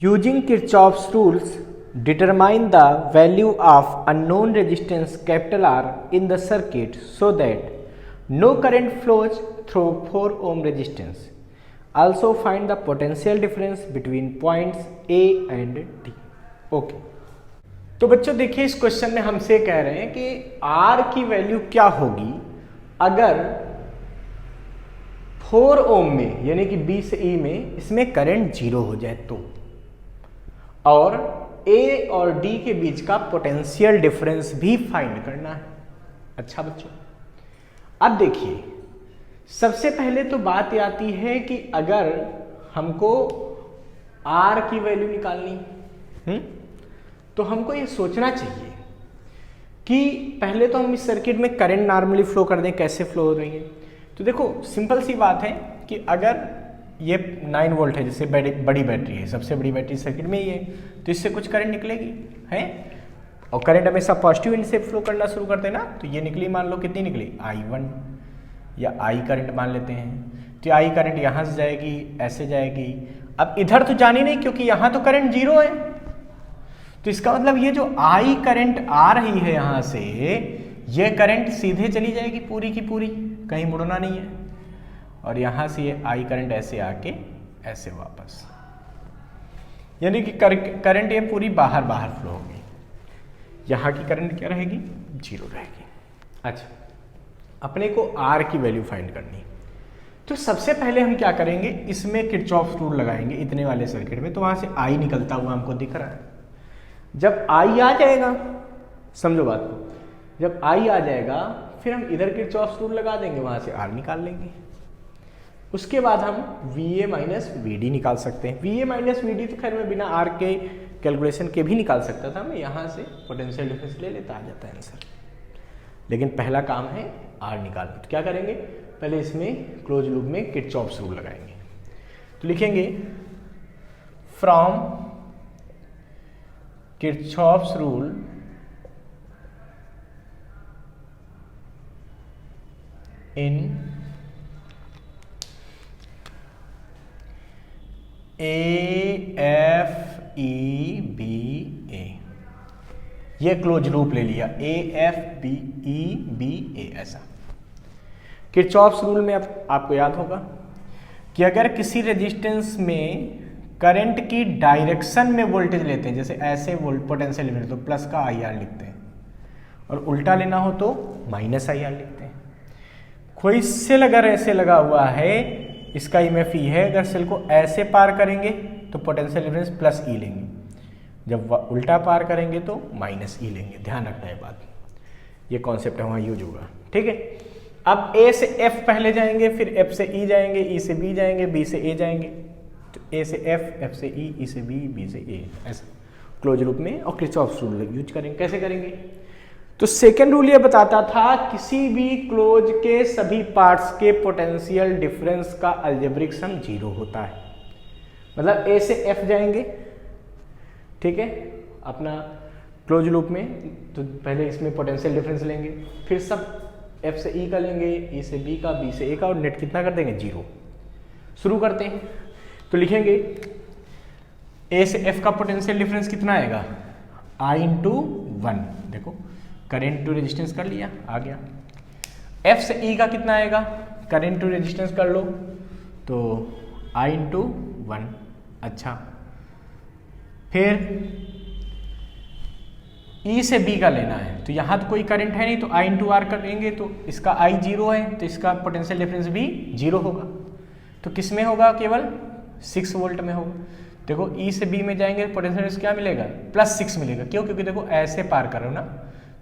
Using Kirchhoff's rules, determine the value of unknown resistance R in the circuit so that no current flows through 4 ohm resistance. Also find the potential difference between points A and D. Okay तो बच्चों देखिए इस question में हमसे कह रहे हैं कि R की वैल्यू क्या होगी अगर 4 ओम में यानी कि B से E में इसमें करंट जीरो हो जाए तो, और A और D के बीच का पोटेंशियल डिफरेंस भी फाइंड करना है। अच्छा बच्चों, अब देखिए सबसे पहले तो बात आती है कि अगर हमको R की वैल्यू निकालनी तो हमको ये सोचना चाहिए कि पहले तो हम इस सर्किट में करंट नॉर्मली फ्लो कर दें, कैसे फ्लो हो रही है। तो देखो सिंपल सी बात है कि अगर ये 9 वोल्ट है, जैसे बड़ी बैटरी है, सबसे बड़ी बैटरी सर्किट में ही है, तो इससे कुछ करंट निकलेगी है, और करंट हमेशा पॉजिटिव एंड से फ्लो करना शुरू करते हैं ना, तो ये निकली, मान लो कितनी निकली I1 या I करंट मान लेते हैं। तो I करंट यहाँ से जाएगी, ऐसे जाएगी। अब इधर तो जानी नहीं क्योंकि यहाँ तो करंट जीरो है, तो इसका मतलब ये जो I करंट आ रही है यहाँ से, ये करंट सीधे चली जाएगी पूरी की पूरी, कहीं मुड़ना नहीं है, और यहाँ से ये I करंट ऐसे आके ऐसे वापस, यानी कि करंट ये पूरी बाहर बाहर फ्लो होगी। यहाँ की करंट क्या रहेगी? जीरो रहेगी। अच्छा, अपने को R की वैल्यू फाइंड करनी, तो सबसे पहले हम क्या करेंगे, इसमें किरचॉफ रूल लगाएंगे इतने वाले सर्किट में। तो वहाँ से I निकलता हुआ हमको दिख रहा है। जब I आ जाएगा, समझो बात को, जब I आ जाएगा फिर हम इधर किरचॉफ रूल लगा देंगे, वहाँ से R निकाल लेंगे। उसके बाद हम VA माइनस VD निकाल सकते हैं। VA माइनस VD तो खैर मैं बिना R के कैलकुलेशन के भी निकाल सकता था, मैं यहाँ से पोटेंशियल डिफरेंस ले लेता, आ जाता है आंसर। लेकिन पहला काम है R निकालना, तो क्या करेंगे, पहले इसमें क्लोज लूप में किरचॉफ्स रूल लगाएंगे। तो लिखेंगे from Kirchhoff's rule in AFEBA, ये क्लोज लूप ले लिया, AFEBA ऐसा। किरचॉफ्स रूल में आपको याद होगा कि अगर किसी रेजिस्टेंस में करंट की डायरेक्शन में वोल्टेज लेते हैं, जैसे ऐसे पोटेंशियल डिफरेंस, तो प्लस का IR लिखते हैं, और उल्टा लेना हो तो माइनस IR लिखते हैं। कोई सेल अगर ऐसे लगा हुआ है, इसका EMF E है, अगर सेल को ऐसे पार करेंगे तो पोटेंशियल डिफरेंस प्लस E लेंगे, जब उल्टा पार करेंगे तो माइनस E लेंगे। ध्यान रखना है बात, ये कॉन्सेप्ट वहाँ यूज होगा, ठीक है। अब A से F पहले जाएंगे, फिर F से E जाएंगे, E से B जाएंगे, B से A जाएंगे, तो A से F, F से E, E से B, B से A, ऐसा क्लोज लूप में। और किरचॉफ्स रूल यूज करेंगे। कैसे करेंगे, तो सेकेंड रूल ये बताता था किसी भी क्लोज के सभी पार्ट्स के पोटेंशियल डिफरेंस का अलजेब्रिक सम जीरो होता है। मतलब A से F जाएंगे, ठीक है, अपना क्लोज लूप में, तो पहले इसमें पोटेंशियल डिफरेंस लेंगे, फिर सब F से E का लेंगे, E से B का, B से A का, और नेट कितना कर देंगे? जीरो। शुरू करते हैं, तो लिखेंगे A से F का पोटेंशियल डिफरेंस कितना आएगा? I इंटू 1, देखो करेंट टू रेजिस्टेंस कर लिया, आ गया। F से E का कितना आएगा? करेंट टू रेजिस्टेंस कर लो, तो I इंटू 1। अच्छा, फिर E से B का लेना है, तो यहाँ तो कोई करंट है नहीं, तो I इंटू R करेंगे, तो इसका I जीरो है, तो इसका पोटेंशियल डिफरेंस भी जीरो होगा। तो किस में होगा? केवल 6 वोल्ट में होगा। देखो E से B में जाएंगे, पोटेंशियल डिफरेंस क्या मिलेगा? +6 मिलेगा। क्यों? क्योंकि देखो ऐसे पार कर रहे हो ना,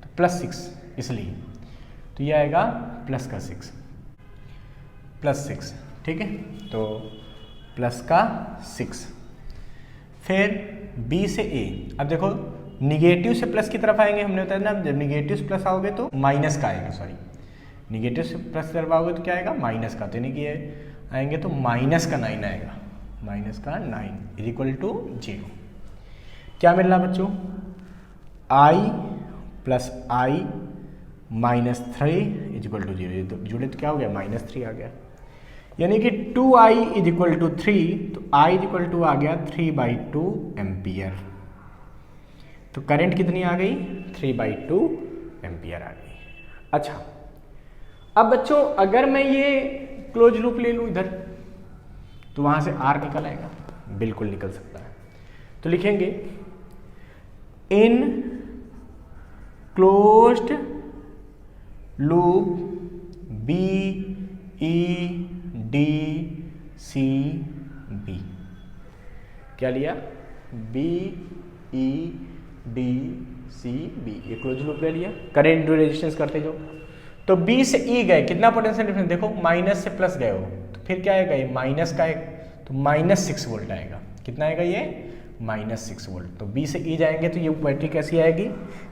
तो +6 इसलिए, तो ये आएगा प्लस का 6, +6, ठीक है, तो प्लस का 6। फिर B से A, अब देखो निगेटिव से प्लस की तरफ आएंगे, हमने बताया ना, जब निगेटिव से प्लस आओगे तो माइनस का आएगा, सॉरी, निगेटिव से प्लस की तरफ आओगे तो क्या आएगा? माइनस का, तो यानी कि आएंगे तो -9 आएगा, -9 इज इक्वल टू 0। क्या मिल रहा बच्चों? I plus I -3 is equal to 0, तो जुड़े तो क्या हो गया? -3 आ गया। यानी कि 2i इज इक्वल टू 3, तो i इज इक्वल टू आ गया 3/2 एम्पियर। तो करंट कितनी आ गई? 3/2 एम्पियर आ गई। अच्छा, अब बच्चों अगर मैं ये क्लोज लूप ले लूँ इधर, तो वहाँ से R निकल आएगा, बिल्कुल निकल सकता है। तो लिखेंगे इन क्लोज्ड लूप BEDCB, क्या लिया? BEDCB, ये क्लोज लूप ले लिया। करंट इंटू रेजिस्टेंस करते जाओ, तो B से E गए, कितना पोटेंशियल डिफरेंस देखो, माइनस से प्लस गए हो, तो फिर क्या आएगा? ये माइनस का एक, तो -6 वोल्ट आएगा। कितना आएगा ये? -6 वोल्ट। तो B से E जाएंगे तो ये बैटरी कैसी आएगी?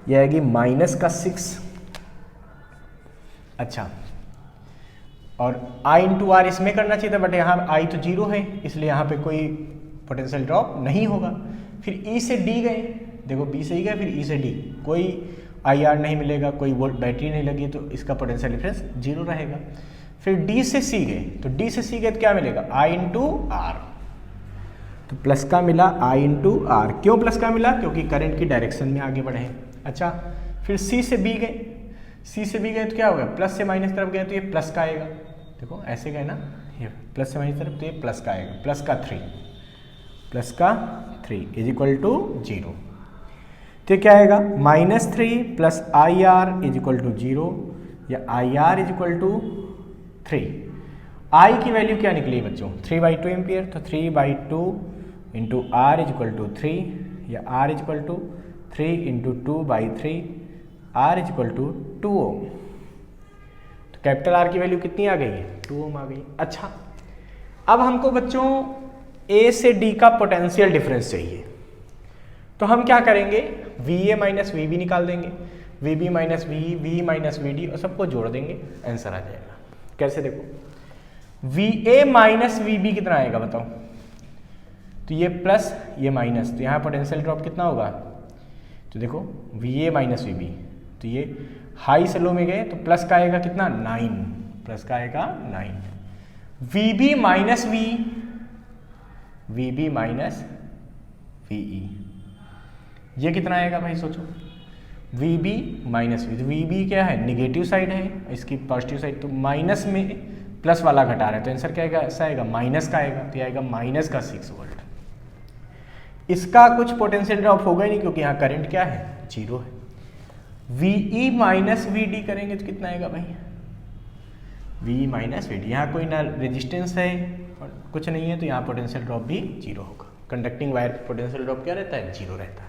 ये आएगी -6। अच्छा, और I इंटू R इसमें करना चाहिए था, बट यहाँ I तो 0 है, इसलिए यहाँ पे कोई पोटेंशियल ड्रॉप नहीं होगा। फिर E से D गए, देखो B से E गए, फिर E से D, कोई IR नहीं मिलेगा, कोई वोल्ट बैटरी नहीं लगी, तो इसका पोटेंशियल डिफरेंस 0 रहेगा। फिर D से C गए, तो D से C गए तो क्या मिलेगा? I इंटू R, तो प्लस का मिला I इंटू R। क्यों प्लस का मिला? क्योंकि करंट की डायरेक्शन में आगे बढ़े। अच्छा, फिर C से B गए, C से B गए तो क्या होगा? प्लस से माइनस तरफ गए तो ये प्लस का आएगा, देखो ऐसे गए ना, ये प्लस से माइनस तरफ, तो ये प्लस का आएगा, प्लस का 3 इज इक्वल टू 0। तो क्या आएगा? -3 plus IR is equal to 0, या IR is equal to 3। I की वैल्यू क्या निकली बच्चों? 3/2 एम्पियर, तो 3/2 into R is equal to 3, या R is equal to 3 into 2/3, R is equal to 2 ohm. तो कैपिटल R की वैल्यू कितनी आ गई है? 2 ओम आ गई। अच्छा, अब हमको बच्चों A से D का पोटेंशियल डिफरेंस चाहिए, तो हम क्या करेंगे? VA माइनस VB निकाल देंगे, VB minus VE, VE minus VD, और सबको जोड़ देंगे, आंसर आ जाएगा। कैसे? देखो, VA माइनस VB कितना आएगा बताओ? तो ये प्लस, ये माइनस, तो यहाँ पोटेंशियल ड्रॉप कितना होगा? तो देखो VA माइनस VB, तो ये हाई से लो में गए, तो प्लस का आएगा कितना? 9, प्लस का आएगा 9। VB minus VE, VB minus VE, ये कितना आएगा भाई सोचो? VB माइनस VE, तो VB क्या है? निगेटिव साइड है, इसकी पॉजिटिव साइड, तो माइनस में प्लस वाला घटा रहा है, तो आंसर क्या आएगा? ऐसा आएगा, माइनस का आएगा, तो ये आएगा -6 वोल्ट। इसका कुछ पोटेंशियल ड्रॉप होगा ही नहीं, क्योंकि यहाँ करंट क्या है? 0 है। VE माइनस VD करेंगे तो कितना आएगा भाई? VE माइनस VD, यहाँ कोई ना रेजिस्टेंस है और कुछ नहीं है, तो यहाँ पोटेंशियल ड्रॉप भी 0 होगा। कंडक्टिंग वायर पर पोटेंशियल ड्रॉप क्या रहता है? 0 रहता है।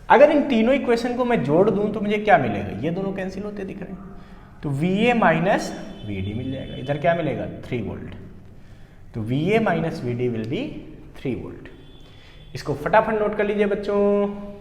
अगर इन तीनों इक्वेशन को मैं जोड़ दूं तो मुझे क्या मिलेगा? ये दोनों कैंसिल होते दिख रहे हैं, तो VA माइनस VD मिल जाएगा। इधर क्या मिलेगा? 3 वोल्ट। तो VA minus VD will be 3 volt. इसको फटाफट नोट कर लीजिए बच्चों।